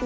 Hi,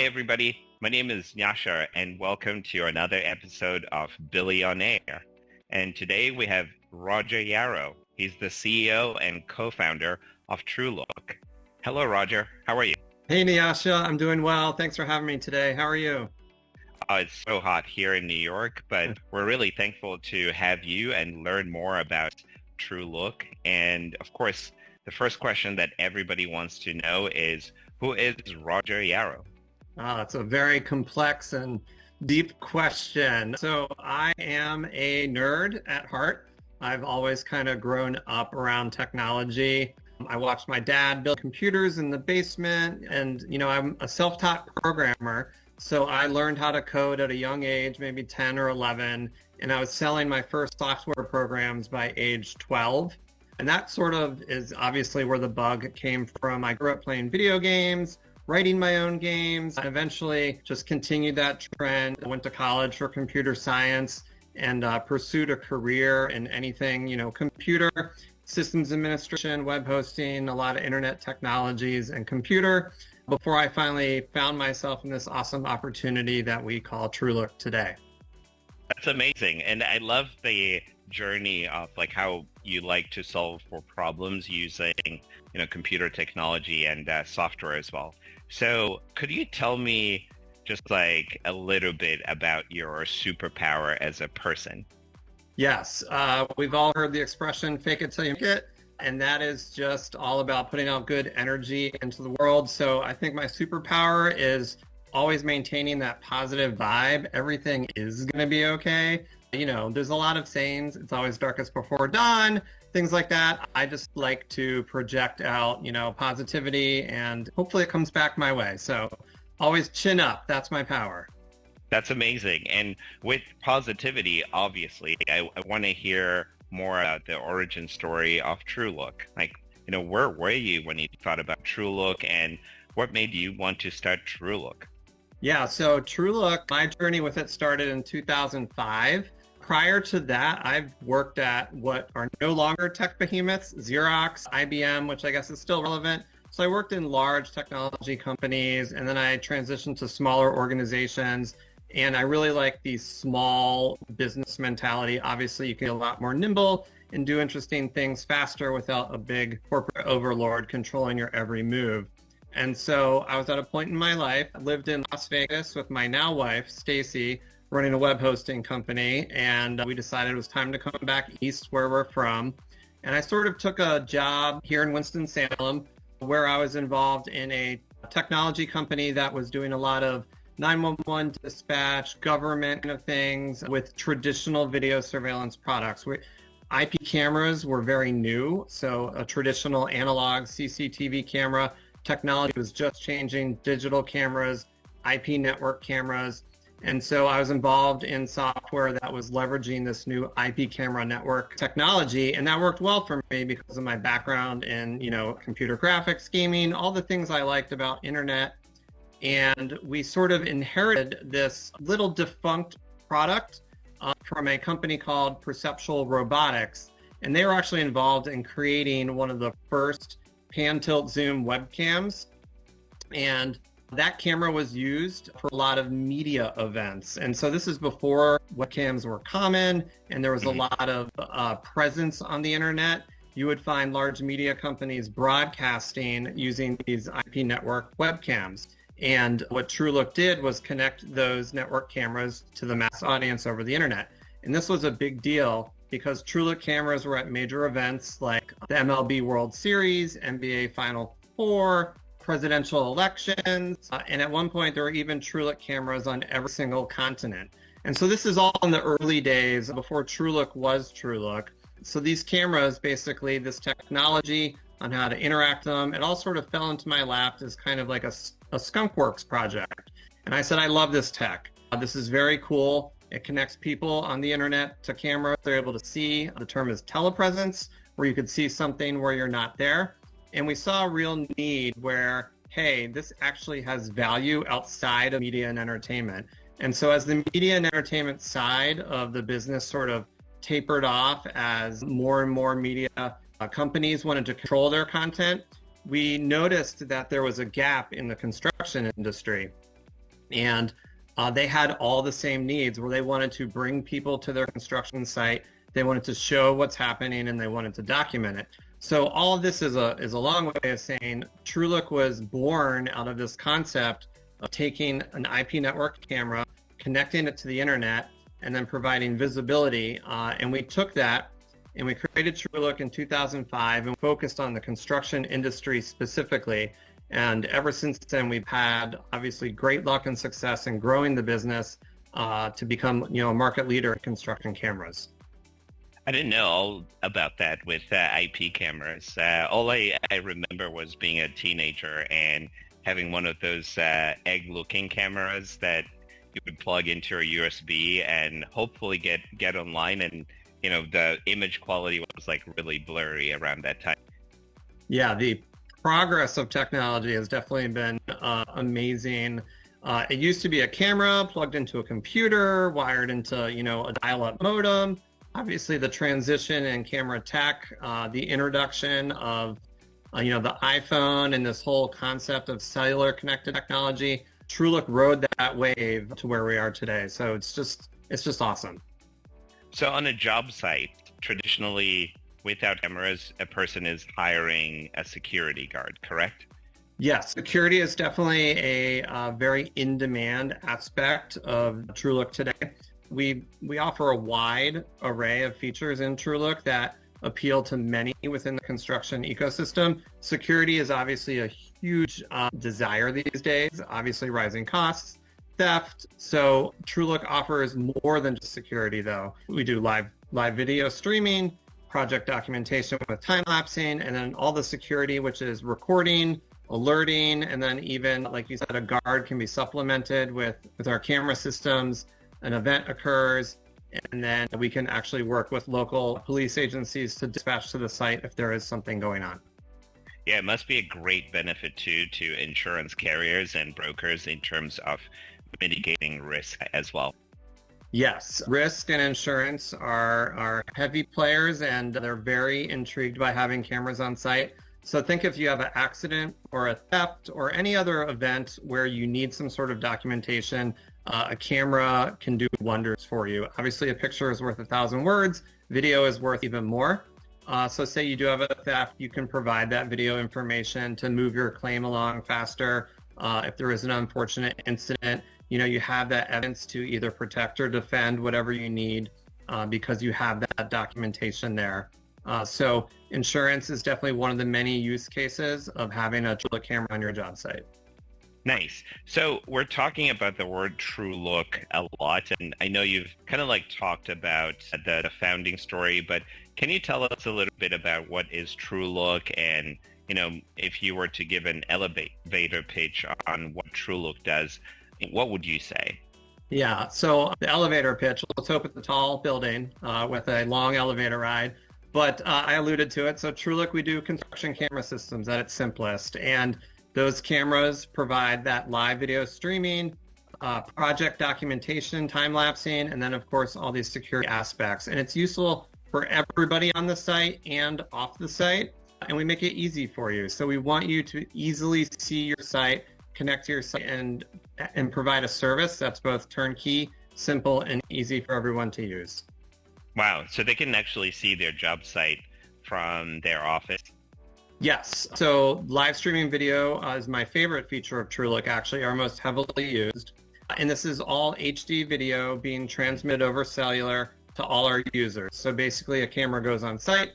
everybody. My name is Nyasha, and welcome to another episode of Billy on Air. And today we have Roger Yarrow. He's the CEO and co-founder of TrueLook. Hello, Roger. How are you? Hey, Nyasha. I'm doing well. Thanks for having me today. How are you? It's so hot here in New York, but we're really thankful to have you and learn more about TrueLook. And of course, the first question that everybody wants to know is, who is Roger Yarrow? It's a very complex and deep question. So I am a nerd at heart. I've always kind of grown up around technology. I watched my dad build computers in the basement, and I'm a self-taught programmer. So I learned how to code at a young age, maybe 10 or 11, and I was selling my first software programs by age 12. And that sort of is obviously where the bug came from. I grew up playing video games, writing my own games, and eventually just continued that trend. I went to college for computer science and pursued a career in anything, computer, systems administration, web hosting, a lot of internet technologies and computer, before I finally found myself in this awesome opportunity that we call TrueLook today. That's amazing. And I love the journey of like how you like to solve for problems using, computer technology and software as well. So could you tell me just like a little bit about your superpower as a person? Yes. We've all heard the expression, fake it till you make it. And that is just all about putting out good energy into the world. So I think my superpower is always maintaining that positive vibe. Everything is going to be okay. There's a lot of sayings. It's always darkest before dawn, things like that. I just like to project out, positivity, and hopefully it comes back my way. So always chin up. That's my power. That's amazing. And with positivity, obviously, I want to hear more about the origin story of TrueLook. Like, where were you when you thought about TrueLook, and what made you want to start TrueLook? Yeah, so TrueLook, my journey with it started in 2005. Prior to that, I've worked at what are no longer tech behemoths, Xerox, IBM, which I guess is still relevant. So I worked in large technology companies, and then I transitioned to smaller organizations. And I really like the small business mentality. Obviously, you can be a lot more nimble and do interesting things faster without a big corporate overlord controlling your every move. And so I was at a point in my life, I lived in Las Vegas with my now wife, Stacy, running a web hosting company. And we decided it was time to come back east where we're from. And I sort of took a job here in Winston-Salem where I was involved in a technology company that was doing a lot of 911 dispatch, government kind of things with traditional video surveillance products. IP cameras were very new, so a traditional analog CCTV camera technology was just changing, digital cameras, IP network cameras. And so I was involved in software that was leveraging this new IP camera network technology. And that worked well for me because of my background in, computer graphics, gaming, all the things I liked about internet. And we sort of inherited this little defunct product from a company called Perceptual Robotics. And they were actually involved in creating one of the first pan tilt zoom webcams. And that camera was used for a lot of media events. And so this is before webcams were common and there was a lot of presence on the internet. You would find large media companies broadcasting using these IP network webcams. And what TrueLook did was connect those network cameras to the mass audience over the internet. And this was a big deal because TrueLook cameras were at major events like the MLB World Series, NBA Final Four, presidential elections, and at one point there were even TrueLook cameras on every single continent. And so this is all in the early days before TrueLook was TrueLook. So these cameras, basically this technology on how to interact them, it all sort of fell into my lap as kind of like a skunkworks project. And I said, I love this tech. This is very cool. It connects people on the internet to cameras. They're able to see. The term is telepresence, where you could see something where you're not there. And we saw a real need where, hey, this actually has value outside of media and entertainment. And so as the media and entertainment side of the business sort of tapered off as more and more media companies wanted to control their content, we noticed that there was a gap in the construction industry, and they had all the same needs where they wanted to bring people to their construction site, they wanted to show what's happening, and they wanted to document it. So all of this is a long way of saying TrueLook was born out of this concept of taking an IP network camera, connecting it to the internet, and then providing visibility. And we took that and we created TrueLook in 2005 and focused on the construction industry specifically. And ever since then, we've had obviously great luck and success in growing the business to become, a market leader in construction cameras. I didn't know all about that with IP cameras. All I remember was being a teenager and having one of those egg-looking cameras that you would plug into your USB and hopefully get online. And, the image quality was like really blurry around that time. Yeah, the progress of technology has definitely been amazing. It used to be a camera plugged into a computer, wired into, a dial-up modem. Obviously, the transition in camera tech, the introduction of, the iPhone and this whole concept of cellular connected technology, TrueLook rode that wave to where we are today. So it's just awesome. So on a job site, traditionally, without cameras, a person is hiring a security guard, correct? Yes, security is definitely a very in-demand aspect of TrueLook today. We offer a wide array of features in TrueLook that appeal to many within the construction ecosystem. Security is obviously a huge desire these days, obviously rising costs, theft. So TrueLook offers more than just security though. We do live video streaming, project documentation with time-lapsing, and then all the security, which is recording, alerting, and then even, like you said, a guard can be supplemented with our camera systems. An event occurs, and then we can actually work with local police agencies to dispatch to the site if there is something going on. Yeah, it must be a great benefit too to insurance carriers and brokers in terms of mitigating risk as well. Yes, risk and insurance are heavy players, and they're very intrigued by having cameras on site. So think if you have an accident or a theft or any other event where you need some sort of documentation, a camera can do wonders for you. Obviously, a picture is worth 1,000 words. Video is worth even more. So say you do have a theft, you can provide that video information to move your claim along faster. If there is an unfortunate incident, you have that evidence to either protect or defend whatever you need because you have that documentation there. So insurance is definitely one of the many use cases of having a TrueLook camera on your job site. Nice. So we're talking about the word TrueLook a lot, and I know you've kind of talked about the founding story, but can you tell us a little bit about what is TrueLook, and if you were to give an elevator pitch on what TrueLook does, what would you say? Yeah, so the elevator pitch, let's hope it's a tall building with a long elevator ride. But I alluded to it. So TrueLook, we do construction camera systems at its simplest. And those cameras provide that live video streaming, project documentation, time-lapsing, and then, of course, all these security aspects. And it's useful for everybody on the site and off the site. And we make it easy for you. So we want you to easily see your site, connect to your site, and provide a service that's both turnkey, simple, and easy for everyone to use. Wow. So they can actually see their job site from their office? Yes. So live streaming video is my favorite feature of TrueLook, actually, our most heavily used. And this is all HD video being transmitted over cellular to all our users. So basically a camera goes on site.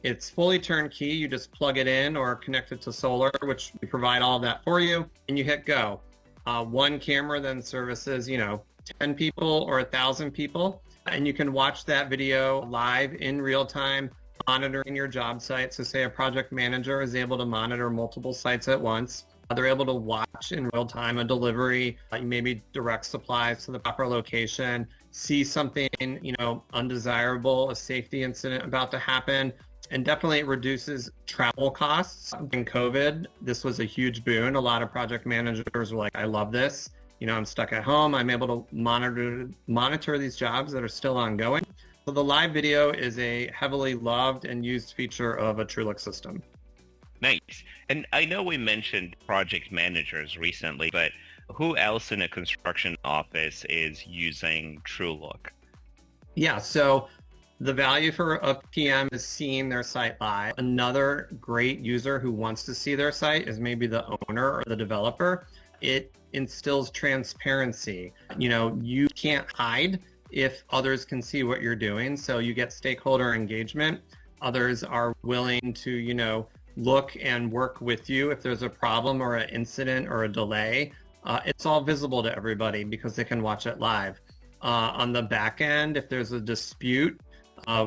It's fully turnkey. You just plug it in or connect it to solar, which we provide all of that for you, and you hit go. One camera then services, 10 people or 1,000 people, and you can watch that video live in real time, monitoring your job site. So say a project manager is able to monitor multiple sites at once. They're able to watch in real time a delivery, maybe direct supplies to the proper location, see something, undesirable, a safety incident about to happen. And definitely it reduces travel costs. In COVID, this was a huge boon. A lot of project managers were like, I love this. I'm stuck at home. I'm able to monitor these jobs that are still ongoing. So the live video is a heavily loved and used feature of a TrueLook system. Nice. And I know we mentioned project managers recently, but who else in a construction office is using TrueLook? Yeah, so the value for a PM is seeing their site live. Another great user who wants to see their site is maybe the owner or the developer. It instills transparency. You can't hide if others can see what you're doing. So you get stakeholder engagement. Others are willing to, look and work with you if there's a problem or an incident or a delay. It's all visible to everybody because they can watch it live. On the back end, if there's a dispute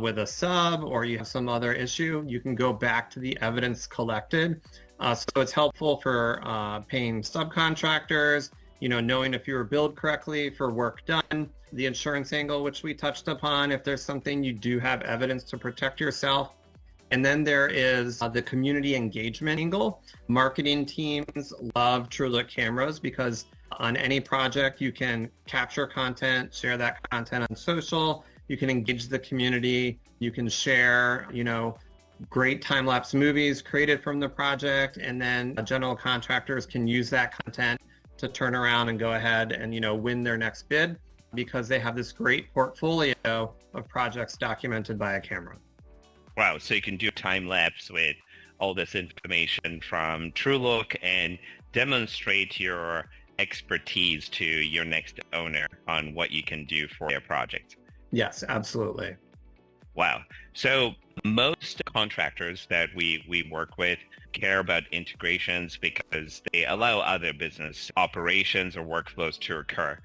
with a sub or you have some other issue, you can go back to the evidence collected. So it's helpful for paying subcontractors, knowing if you were billed correctly for work done, the insurance angle, which we touched upon, if there's something you do have evidence to protect yourself. And then there is the community engagement angle. Marketing teams love TrueLook cameras because on any project, you can capture content, share that content on social, you can engage the community, you can share, great time-lapse movies created from the project, and then general contractors can use that content to turn around and go ahead and, win their next bid because they have this great portfolio of projects documented by a camera. Wow, so you can do time lapse with all this information from TrueLook and demonstrate your expertise to your next owner on what you can do for their project. Yes, absolutely. Wow. So most contractors that we work with care about integrations because they allow other business operations or workflows to occur.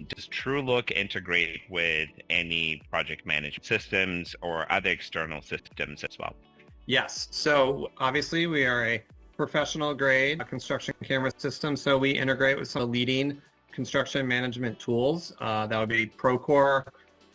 Does TrueLook integrate with any project management systems or other external systems as well? Yes. So obviously we are a professional grade construction camera system. So we integrate with some leading construction management tools. That would be Procore,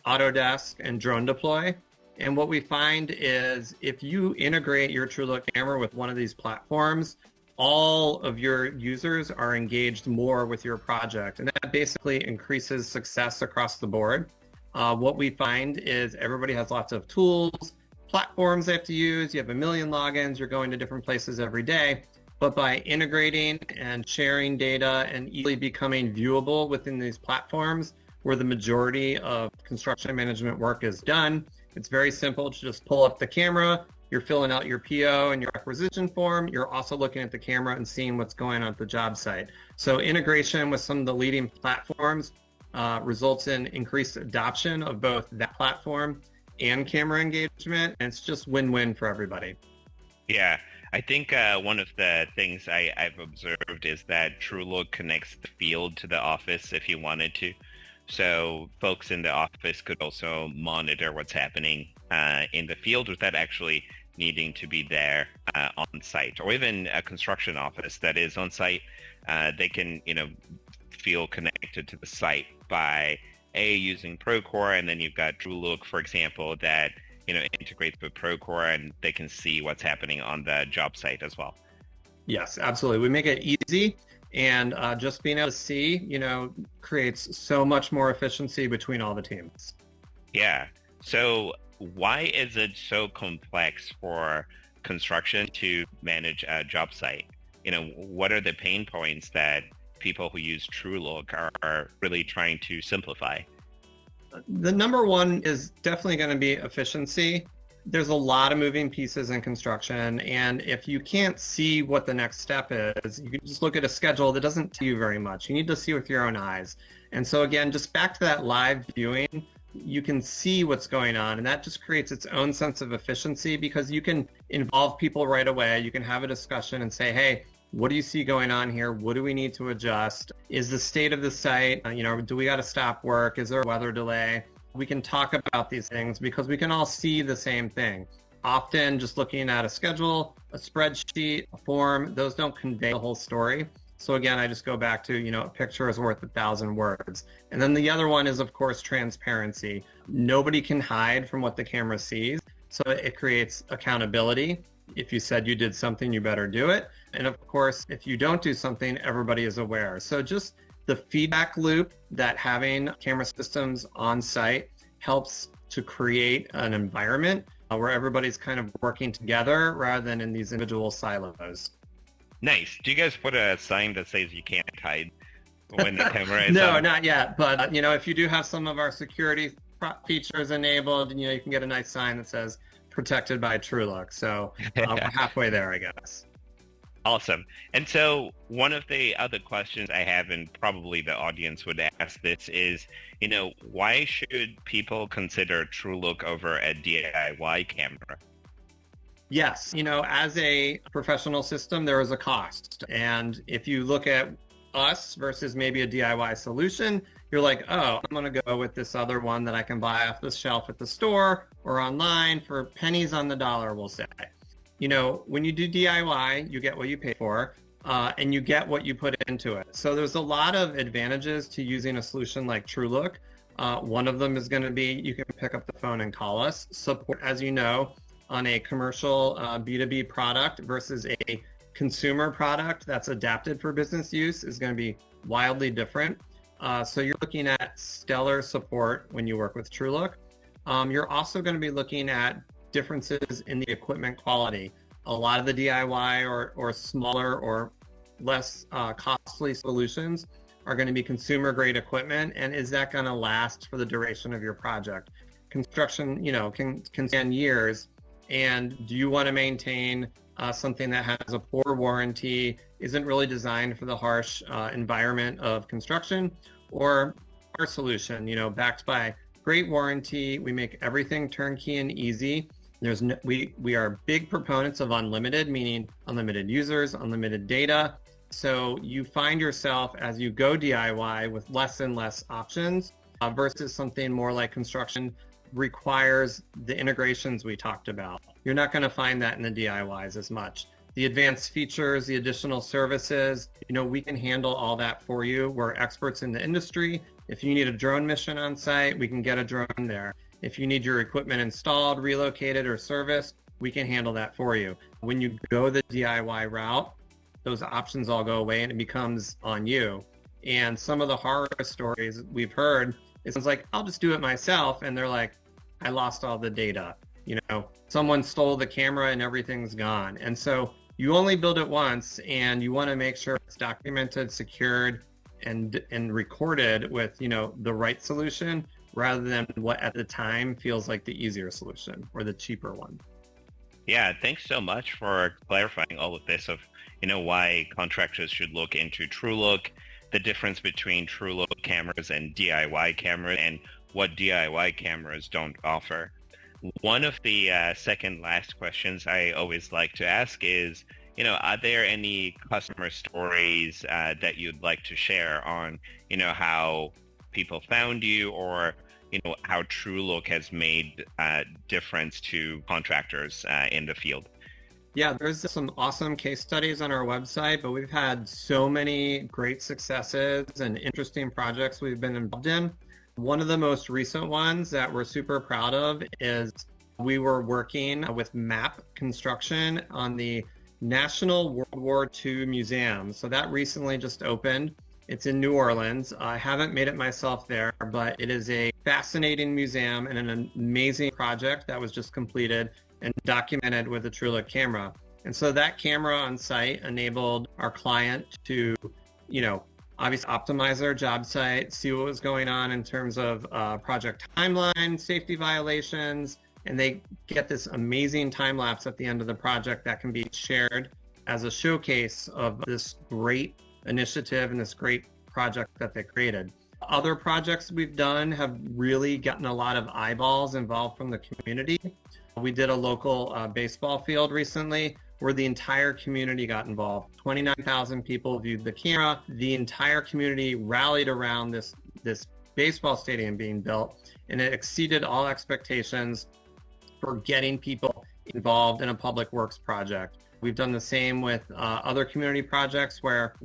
Autodesk, and Drone Deploy. And what we find is if you integrate your TrueLook camera with one of these platforms, all of your users are engaged more with your project. And that basically increases success across the board. What we find is everybody has lots of tools, platforms they have to use. You have a million logins. You're going to different places every day. But by integrating and sharing data and easily becoming viewable within these platforms where the majority of construction management work is done, it's very simple to just pull up the camera. You're filling out your PO and your acquisition form. You're also looking at the camera and seeing what's going on at the job site. So integration with some of the leading platforms results in increased adoption of both that platform and camera engagement. And it's just win-win for everybody. Yeah, I think one of the things I've observed is that TrueLook connects the field to the office if you wanted to. So folks in the office could also monitor what's happening in the field without actually needing to be there on site, or even a construction office that is on site. They can, feel connected to the site by using Procore, and then you've got TrueLook, for example, that integrates with Procore, and they can see what's happening on the job site as well. Yes, absolutely. We make it easy. And just being able to see, creates so much more efficiency between all the teams. Yeah. So why is it so complex for construction to manage a job site? What are the pain points that people who use TrueLook are really trying to simplify? The number one is definitely going to be efficiency. There's a lot of moving pieces in construction, and if you can't see what the next step is, you can just look at a schedule that doesn't tell you very much. You need to see with your own eyes. And so again, just back to that live viewing, you can see what's going on, and that just creates its own sense of efficiency because you can involve people right away. You can have a discussion and say, hey, what do you see going on here? What do we need to adjust? Is the state of the site, do we got to stop work? Is there a weather delay? We can talk about these things because we can all see the same thing. Often just looking at a schedule, a spreadsheet, a form, those don't convey the whole story. So again, I just go back to, a picture is worth 1,000 words. And then the other one is, of course, transparency. Nobody can hide from what the camera sees. So it creates accountability. If you said you did something, you better do it. And of course, if you don't do something, everybody is aware. So just the feedback loop that having camera systems on site helps to create an environment where everybody's kind of working together rather than in these individual silos. Nice. Do you guys put a sign that says you can't hide when the camera is No, on? not yet. But, if you do have some of our security features enabled, you can get a nice sign that says protected by TrueLook. So we're halfway there, I guess. Awesome. And so one of the other questions I have, and probably the audience would ask this, is, why should people consider TrueLook over a DIY camera? Yes. As a professional system, there is a cost. And if you look at us versus maybe a DIY solution, you're like, oh, I'm going to go with this other one that I can buy off the shelf at the store or online for pennies on the dollar, we'll say. When you do DIY, you get what you pay for, and you get what you put into it. So there's a lot of advantages to using a solution like TrueLook. One of them is going to be you can pick up the phone and call us. Support, as you know, on a commercial B2B product versus a consumer product that's adapted for business use is going to be wildly different. So you're looking at stellar support when you work with TrueLook. You're also going to be looking at differences in the equipment quality. A lot of the DIY or smaller or less costly solutions are going to be consumer grade equipment. And is that going to last for the duration of your project? Construction, can span years. And do you want to maintain something that has a poor warranty, isn't really designed for the harsh environment of construction? Or our solution, backed by great warranty, we make everything turnkey and easy. We are big proponents of unlimited, meaning unlimited users, unlimited data. So you find yourself as you go DIY with less and less options versus something more like construction requires the integrations we talked about. You're not going to find that in the DIYs as much. The advanced features, the additional services, we can handle all that for you. We're experts in the industry. If you need a drone mission on site, we can get a drone there. If you need your equipment installed, relocated, or serviced, we can handle that for you. When you go the DIY route, those options all go away and it becomes on you. And some of the horror stories we've heard is it's like, I'll just do it myself. And they're like, I lost all the data. Someone stole the camera and everything's gone. And so you only build it once and you want to make sure it's documented, secured, and recorded with, the right solution rather than what at the time feels like the easier solution or the cheaper one. Yeah, thanks so much for clarifying all of this of, why contractors should look into TrueLook, the difference between TrueLook cameras and DIY cameras, and what DIY cameras don't offer. One of the second last questions I always like to ask is, are there any customer stories that you'd like to share on, how people found you or, how TrueLook has made a difference to contractors in the field? Yeah, there's some awesome case studies on our website, but we've had so many great successes and interesting projects we've been involved in. One of the most recent ones that we're super proud of is we were working with MAP Construction on the National World War II Museum. So that recently just opened. It's in New Orleans. I haven't made it myself there, but it is a fascinating museum and an amazing project that was just completed and documented with a TrueLook camera. And so that camera on site enabled our client to, obviously optimize their job site, see what was going on in terms of project timeline, safety violations, and they get this amazing time lapse at the end of the project that can be shared as a showcase of this great initiative and this great project that they created. Other projects we've done have really gotten a lot of eyeballs involved from the community. We did a local baseball field recently where the entire community got involved. 29,000 people viewed the camera. The entire community rallied around this baseball stadium being built, and it exceeded all expectations for getting people involved in a public works project. We've done the same with other community projects where,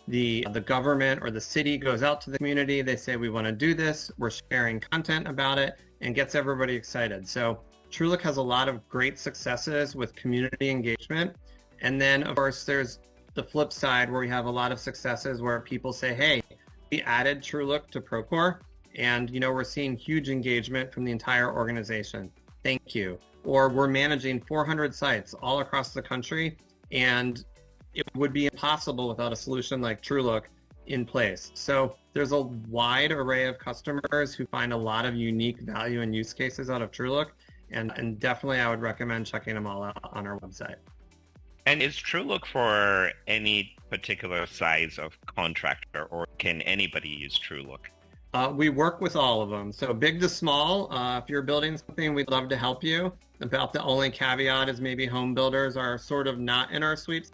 the government or the city goes out to the community. They say, we want to do this. We're sharing content about it and gets everybody excited. So TrueLook has a lot of great successes with community engagement. And then, of course, there's the flip side where we have a lot of successes where people say, hey, we added TrueLook to Procore, and, we're seeing huge engagement from the entire organization. Thank you. or we're managing 400 sites all across the country, and it would be impossible without a solution like TrueLook in place. So there's a wide array of customers who find a lot of unique value and use cases out of TrueLook, and definitely I would recommend checking them all out on our website. And is TrueLook for any particular size of contractor, or can anybody use TrueLook? We work with all of them. So big to small, if you're building something, we'd love to help you. About the only caveat is maybe home builders are sort of not in our sweet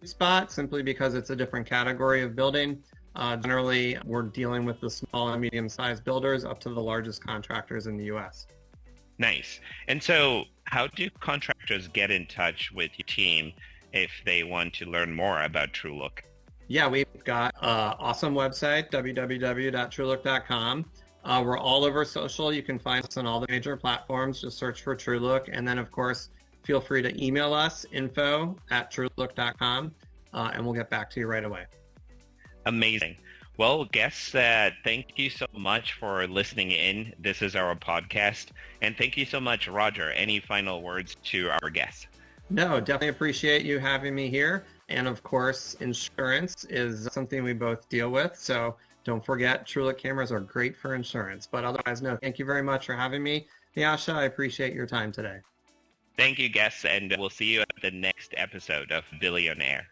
spot, simply because it's a different category of building. Generally, we're dealing with the small and medium-sized builders up to the largest contractors in the U.S. Nice. And so how do contractors get in touch with your team if they want to learn more about TrueLook? Yeah, we've got an awesome website, www.truelook.com. We're all over social. You can find us on all the major platforms. Just search for TrueLook. And then, of course, feel free to email us, info@truelook.com, and we'll get back to you right away. Amazing. Well, guests, thank you so much for listening in. This is our podcast. And thank you so much, Roger. Any final words to our guests? No, definitely appreciate you having me here. And of course, insurance is something we both deal with. So don't forget, TrueLook cameras are great for insurance. But otherwise, no, thank you very much for having me. Nyasha, I appreciate your time today. Thank you, guests, and we'll see you at the next episode of Billionaire.